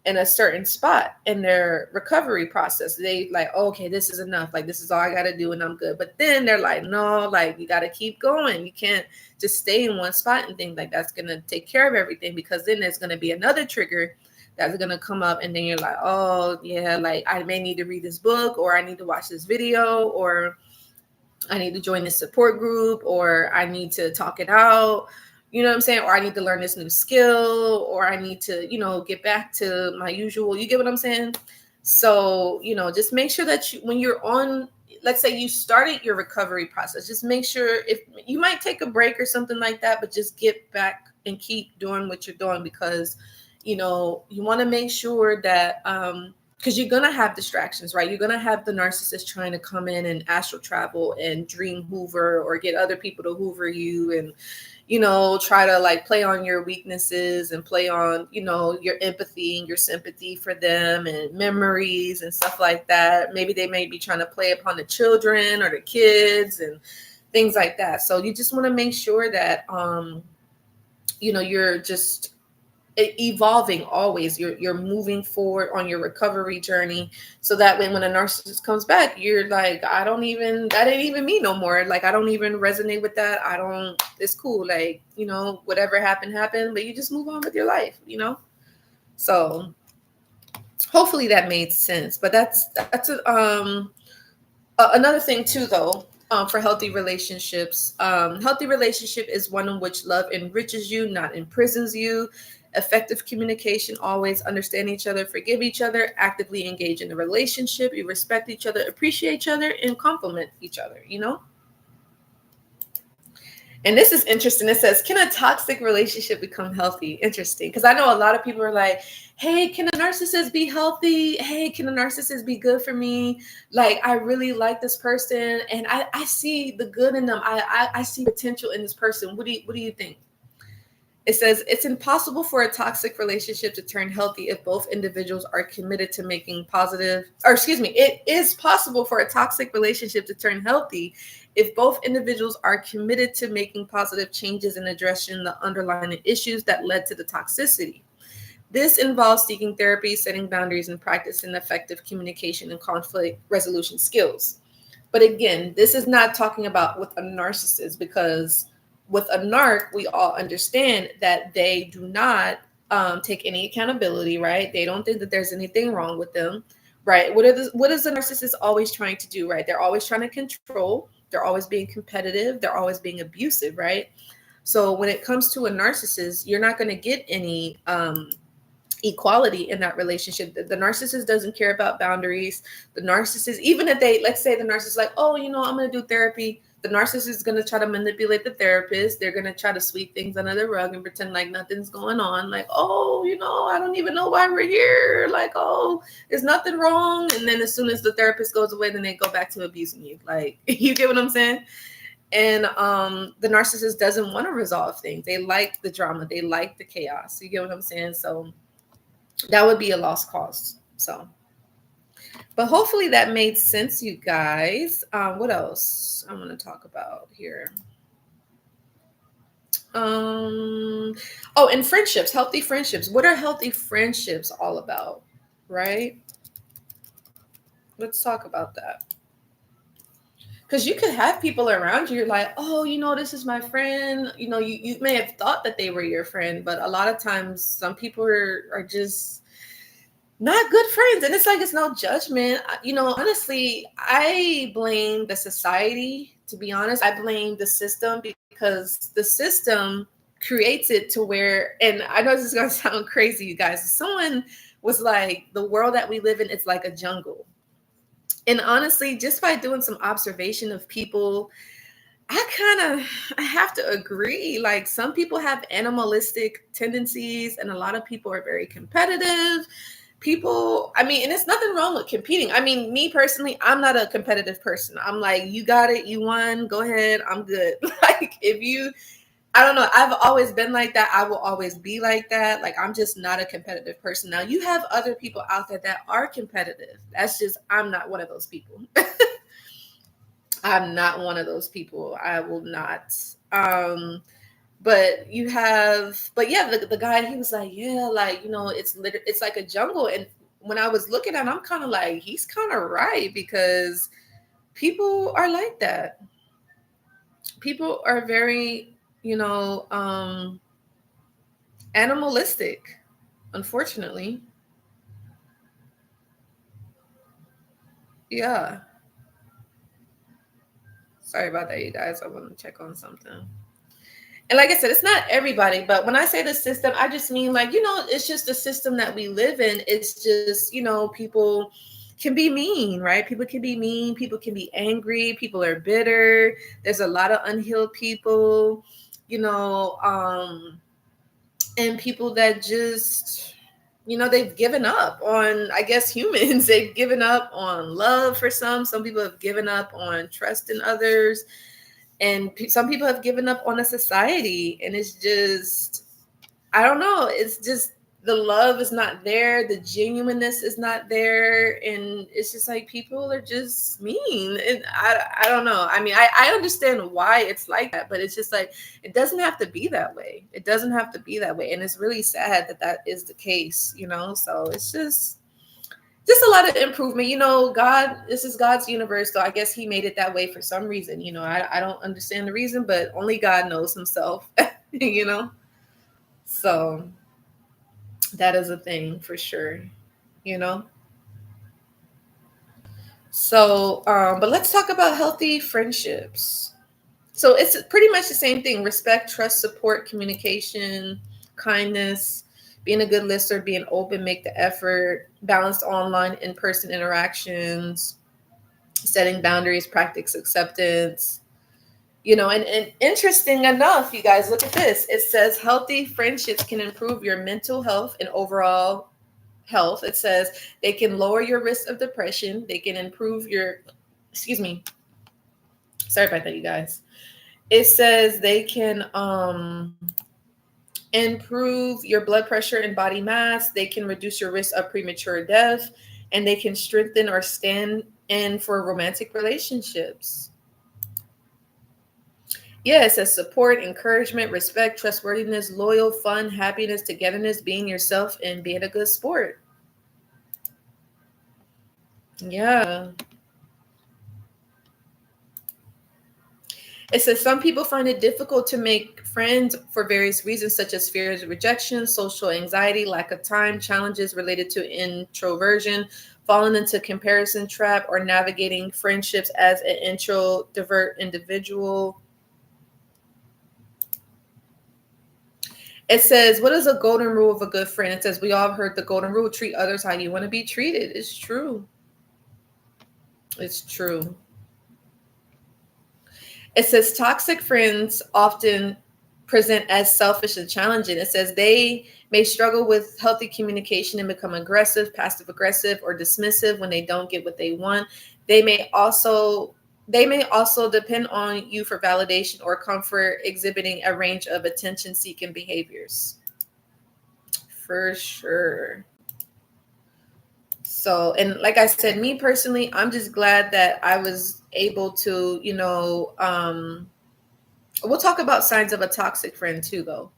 in a certain spot in their recovery process. They like, oh, okay, this is enough. Like, this is all I got to do and I'm good. But then they're like, no, like, you got to keep going. You can't just stay in one spot and think like that's going to take care of everything, because then there's going to be another trigger that's going to come up. And then you're like, oh yeah, like I may need to read this book, or I need to watch this video, or I need to join this support group, or I need to talk it out. You know what I'm saying? Or I need to learn this new skill, or I need to, get back to my usual, you get what I'm saying? So, just make sure that when you're on, let's say you started your recovery process, just make sure, if you might take a break or something like that, but just get back and keep doing what you're doing, because, you want to make sure that, because you're going to have distractions, right? You're going to have the narcissist trying to come in and astral travel and dream hoover, or get other people to hoover you, and, try to like play on your weaknesses and play on, your empathy and your sympathy for them, and memories and stuff like that. Maybe they may be trying to play upon the children or the kids and things like that. So you just want to make sure that, you're just evolving always. You're moving forward on your recovery journey, so that when a narcissist comes back, you're like, that ain't even me no more. Like, I don't even resonate with that. It's cool. Like, whatever happened, but you just move on with your life, So hopefully that made sense. But that's another thing too, though. For healthy relationships, healthy relationship is one in which love enriches you, not imprisons you. Effective communication, always understand each other, forgive each other, actively engage in the relationship. You respect each other, appreciate each other, and compliment each other, And this is interesting. It says, can a toxic relationship become healthy? Interesting. Because I know a lot of people are like, hey, can a narcissist be healthy? Hey, can a narcissist be good for me? Like, I really like this person and I see the good in them. I see potential in this person. What do you think? It says it's impossible for a toxic relationship to turn healthy if both individuals are committed to making positive, or excuse me, it is possible for a toxic relationship to turn healthy if both individuals are committed to making positive changes and addressing the underlying issues that led to the toxicity. This involves seeking therapy, setting boundaries, and practicing effective communication and conflict resolution skills. But again, this is not talking about with a narcissist, because with a narc, we all understand that they do not take any accountability, right? They don't think that there's anything wrong with them, right? What is the narcissist always trying to do, right? They're always trying to control. They're always being competitive. They're always being abusive, right? So when it comes to a narcissist, you're not going to get any equality in that relationship. The narcissist doesn't care about boundaries. The narcissist, even if they, let's say the narcissist is like, oh, I'm going to do therapy. The narcissist is going to try to manipulate the therapist. They're going to try to sweep things under the rug and pretend like nothing's going on. Like, oh, I don't even know why we're here. Like, oh, there's nothing wrong. And then as soon as the therapist goes away, then they go back to abusing you. Like, you get what I'm saying? And the narcissist doesn't want to resolve things. They like the drama. They like the chaos. You get what I'm saying? So that would be a lost cause. So, but hopefully that made sense, you guys. What else I'm going to talk about here? And friendships, healthy friendships. What are healthy friendships all about, right? Let's talk about that. Because you could have people around you, you're like, oh, this is my friend. You may have thought that they were your friend, but a lot of times some people are just not good friends. And it's like, it's no judgment. Honestly, I blame the society, to be honest. I blame the system, because the system creates it to where, and I know this is going to sound crazy, you guys. Someone was like, the world that we live in, it's like a jungle. And honestly, just by doing some observation of people, I have to agree. Like, some people have animalistic tendencies, and a lot of people are very competitive. People, and it's nothing wrong with competing. Me personally, I'm not a competitive person. I'm like, you got it, you won, go ahead, I'm good. Like, I don't know, I've always been like that. I will always be like that. Like, I'm just not a competitive person. Now, you have other people out there that are competitive. That's just, I'm not one of those people. I'm not one of those people. I will not. But yeah, the guy, he was like, yeah, like, it's like a jungle. And when I was looking at him, I'm kind of like, he's kind of right, because people are like that. People are very, animalistic, unfortunately. Yeah. Sorry about that, you guys. I want to check on something. And like I said, it's not everybody, but when I say the system, I just mean, like, it's just the system that we live in. It's just, people can be mean, right? People can be mean. People can be angry. People are bitter. There's a lot of unhealed people, and people that just, they've given up on, I guess, humans. They've given up on love for some. Some people have given up on trust in others. And some people have given up on a society, and it's just, I don't know. It's just, the love is not there. The genuineness is not there. And it's just like, people are just mean. And I don't know. I understand why it's like that, but it's just like, it doesn't have to be that way. It doesn't have to be that way. And it's really sad that is the case, so it's just a lot of improvement. God, this is God's universe, so I guess he made it that way for some reason. I don't understand the reason, but only God knows himself. So that is a thing for sure. So but let's talk about healthy friendships. So it's pretty much the same thing: respect, trust, support, communication, kindness, being a good listener, being open, make the effort, balanced online, in-person interactions, setting boundaries, practice acceptance. And interesting enough, you guys, look at this. It says healthy friendships can improve your mental health and overall health. It says they can lower your risk of depression. They can improve your, excuse me, sorry about that, you guys. It says they can improve your blood pressure and body mass. They can reduce your risk of premature death, and they can strengthen or stand in for romantic relationships. Yeah, it says support, encouragement, respect, trustworthiness, loyal, fun, happiness, togetherness, being yourself, and being a good sport. Yeah. It says some people find it difficult to make friends for various reasons, such as fears of rejection, social anxiety, lack of time, challenges related to introversion, falling into comparison trap, or navigating friendships as an introvert individual. It says, what is a golden rule of a good friend? It says, we all have heard the golden rule, treat others how you want to be treated. It's true. It's true. It says toxic friends often present as selfish and challenging. It says they may struggle with healthy communication and become aggressive, passive aggressive, or dismissive when they don't get what they want. They may also depend on you for validation or comfort, exhibiting a range of attention-seeking behaviors. For sure. So, and like I said, me personally, I'm just glad that I was able to, we'll talk about signs of a toxic friend too, though.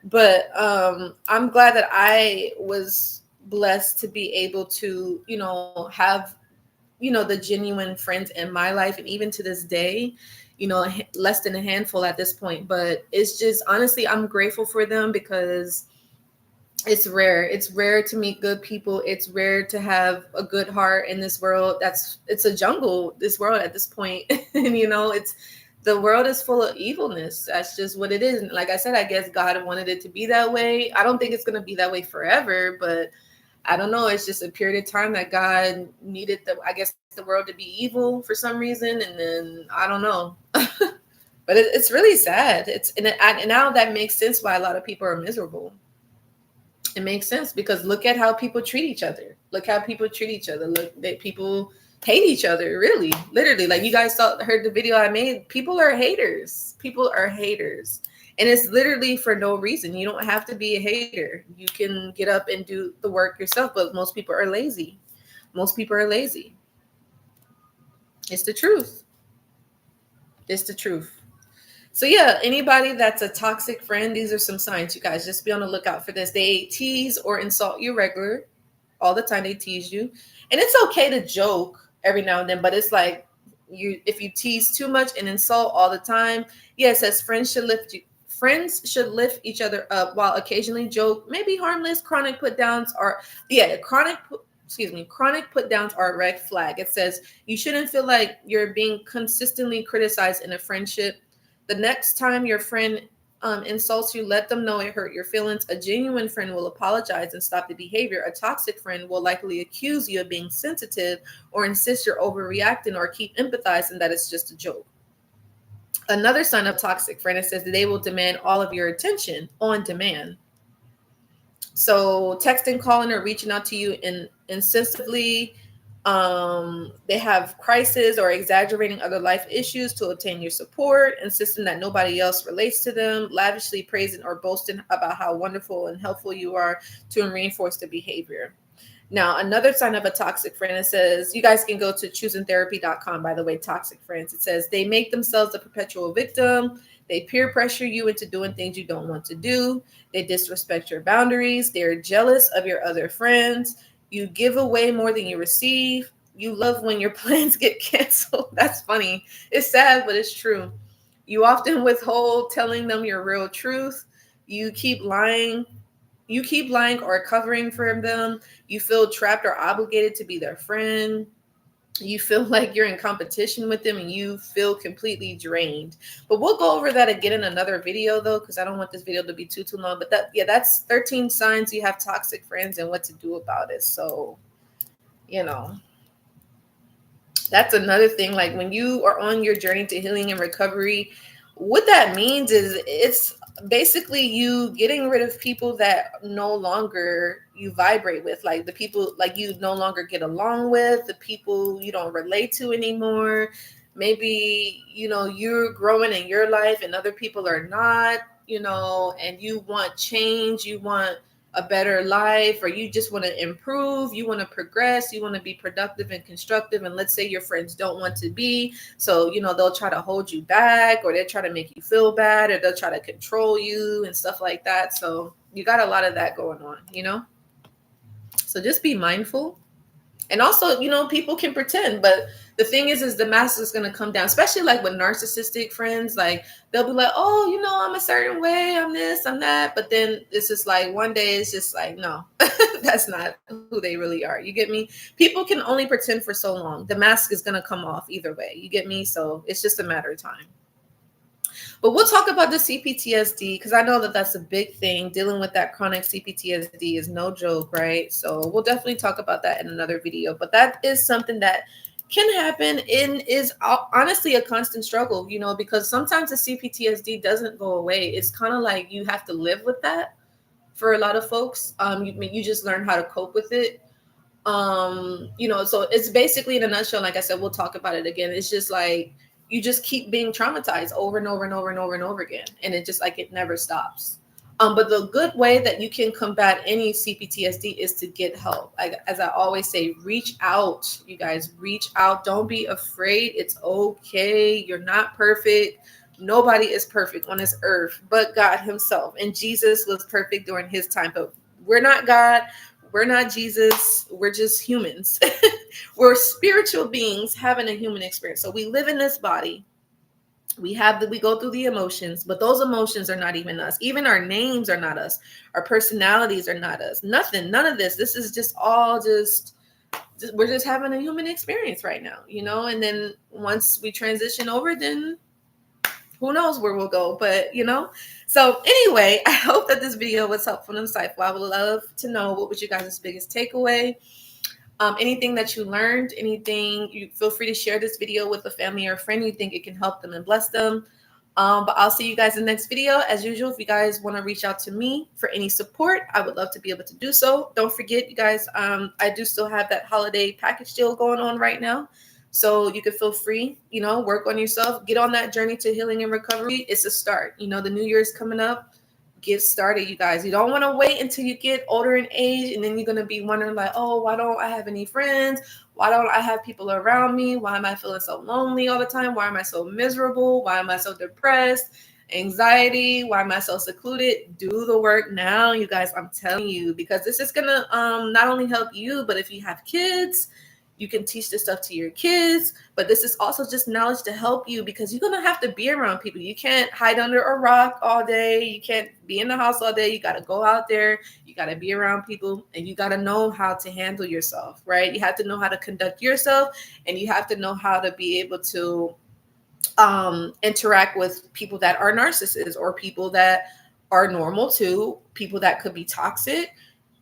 But I'm glad that I was blessed to be able to, have, the genuine friends in my life. And even to this day, less than a handful at this point. But it's just, honestly, I'm grateful for them because it's rare. It's rare to meet good people. It's rare to have a good heart in this world. It's a jungle, this world at this point. And it's the world is full of evilness. That's just what it is. And like I said, I guess God wanted it to be that way. I don't think it's going to be that way forever, but I don't know. It's just a period of time that God needed the world to be evil for some reason. And then I don't know. But it's really sad. And now that makes sense why a lot of people are miserable. It makes sense because look at how people treat each other. Look how people treat each other. Look that people hate each other. Really, literally. Like you guys heard the video I made. People are haters. People are haters, and it's literally for no reason. You don't have to be a hater. You can get up and do the work yourself. But most people are lazy. Most people are lazy. It's the truth. It's the truth. So yeah, anybody that's a toxic friend, these are some signs, you guys. Just be on the lookout for this. They tease or insult you regular, all the time. They tease you, and it's okay to joke every now and then, but it's like if you tease too much and insult all the time. Yeah, it says friends should lift each other up while occasionally joke. Maybe harmless. Chronic put downs are chronic put downs are a red flag. It says you shouldn't feel like you're being consistently criticized in a friendship. The next time your friend insults you, let them know it hurt your feelings. A genuine friend will apologize and stop the behavior. A toxic friend will likely accuse you of being sensitive or insist you're overreacting or keep empathizing that it's just a joke. Another sign of toxic friend, it says that they will demand all of your attention on demand. So texting, calling, or reaching out to you incessantly. They have crisis or exaggerating other life issues to obtain your support, insisting that nobody else relates to them, lavishly praising or boasting about how wonderful and helpful you are to reinforce the behavior. Now, another sign of a toxic friend, it says, you guys can go to choosingtherapy.com, by the way, toxic friends. It says they make themselves a perpetual victim. They peer pressure you into doing things you don't want to do. They disrespect your boundaries. They're jealous of your other friends. You give away more than you receive. You love when your plans get canceled. That's funny. It's sad, but it's true. You often withhold telling them your real truth. You keep lying or covering for them. You feel trapped or obligated to be their friend. You feel like you're in competition with them and you feel completely drained. But we'll go over that again in another video though, because I don't want this video to be too long. But that's 13 signs you have toxic friends and what to do about it. So, That's another thing. Like when you are on your journey to healing and recovery, what that means is it's basically you getting rid of people that no longer you vibrate with, like the people like you no longer get along with, the people you don't relate to anymore. Maybe, you're growing in your life and other people are not, and you want change, you want a better life, or you just want to improve, you want to progress, you want to be productive and constructive. And let's say your friends don't want to be, so they'll try to hold you back, or they'll try to make you feel bad, or they'll try to control you and stuff like that. So you got a lot of that going on. So just be mindful. And also, people can pretend, but the thing is the mask is going to come down, especially like with narcissistic friends. Like they'll be like, oh, I'm a certain way, I'm this, I'm that. But then it's just like one day it's just like, no, that's not who they really are. You get me? People can only pretend for so long. The mask is going to come off either way. You get me? So it's just a matter of time. But we'll talk about the CPTSD because I know that that's a big thing. Dealing with that chronic CPTSD is no joke, right? So we'll definitely talk about that in another video. But that is something that can happen and is honestly a constant struggle, because sometimes the CPTSD doesn't go away. It's kind of like you have to live with that for a lot of folks. You just learn how to cope with it. So it's basically, in a nutshell, like I said, we'll talk about it again. It's just like you just keep being traumatized over and over and over and over and over again, and it just like it never stops. But the good way that you can combat any CPTSD is to get help. Like, as I always say, reach out, you guys, reach out. Don't be afraid. It's okay. You're not perfect. Nobody is perfect on this earth but God himself. And Jesus was perfect during his time, but we're not God. We're not Jesus. We're just humans. We're spiritual beings having a human experience. So we live in this body. We go through the emotions, but those emotions are not even us. Even our names are not us. Our personalities are not us. Nothing, none of this. This is just all just we're just having a human experience right now, and then once we transition over, then who knows where we'll go, but So anyway, I hope that this video was helpful and insightful. I would love to know what was you guys' biggest takeaway. Anything that you learned, anything, you feel free to share this video with a family or a friend you think it can help them and bless them. But I'll see you guys in the next video. As usual, if you guys want to reach out to me for any support, I would love to be able to do so. Don't forget, you guys, I do still have that holiday package deal going on right now. So you can feel free, work on yourself, get on that journey to healing and recovery. It's a start. The new year is coming up. Get started, you guys. You don't want to wait until you get older in age, and then you're going to be wondering like, oh, why don't I have any friends? Why don't I have people around me? Why am I feeling so lonely all the time? Why am I so miserable? Why am I so depressed? Anxiety? Why am I so secluded? Do the work now, you guys. I'm telling you, because this is going to not only help you, but if you have kids, you can teach this stuff to your kids, but this is also just knowledge to help you, because you're going to have to be around people. You can't hide under a rock all day. You can't be in the house all day. You got to go out there. You got to be around people, and you got to know how to handle yourself, right? You have to know how to conduct yourself, and you have to know how to be able to interact with people that are narcissists, or people that are normal too, people that could be toxic,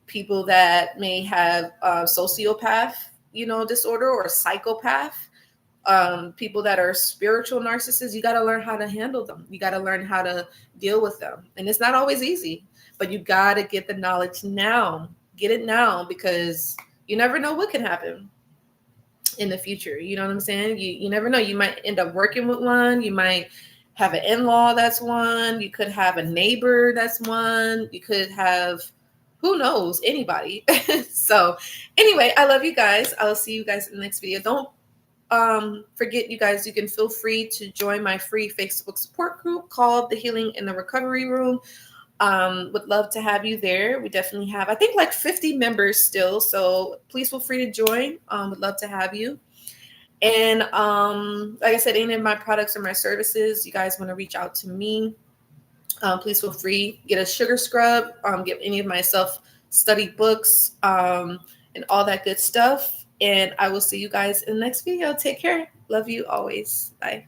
people that may have sociopath disorder, or psychopath, people that are spiritual narcissists. You got to learn how to handle them. You got to learn how to deal with them. And it's not always easy, but you got to get the knowledge now. Get it now, because you never know what can happen in the future. You know what I'm saying? You never know. You might end up working with one. You might have an in-law that's one. You could have a neighbor that's one. You could have, who knows, anybody. So anyway, I love you guys. I'll see you guys in the next video. Don't forget, you guys, you can feel free to join my free Facebook support group called the Healing and the Recovery Room. Would love to have you there. We definitely have, I think, like 50 members still. So please feel free to join. Would love to have you. And like I said, any of my products or my services, you guys want to reach out to me, please feel free. Get a sugar scrub, get any of my self-study books, and all that good stuff. And I will see you guys in the next video. Take care. Love you always. Bye.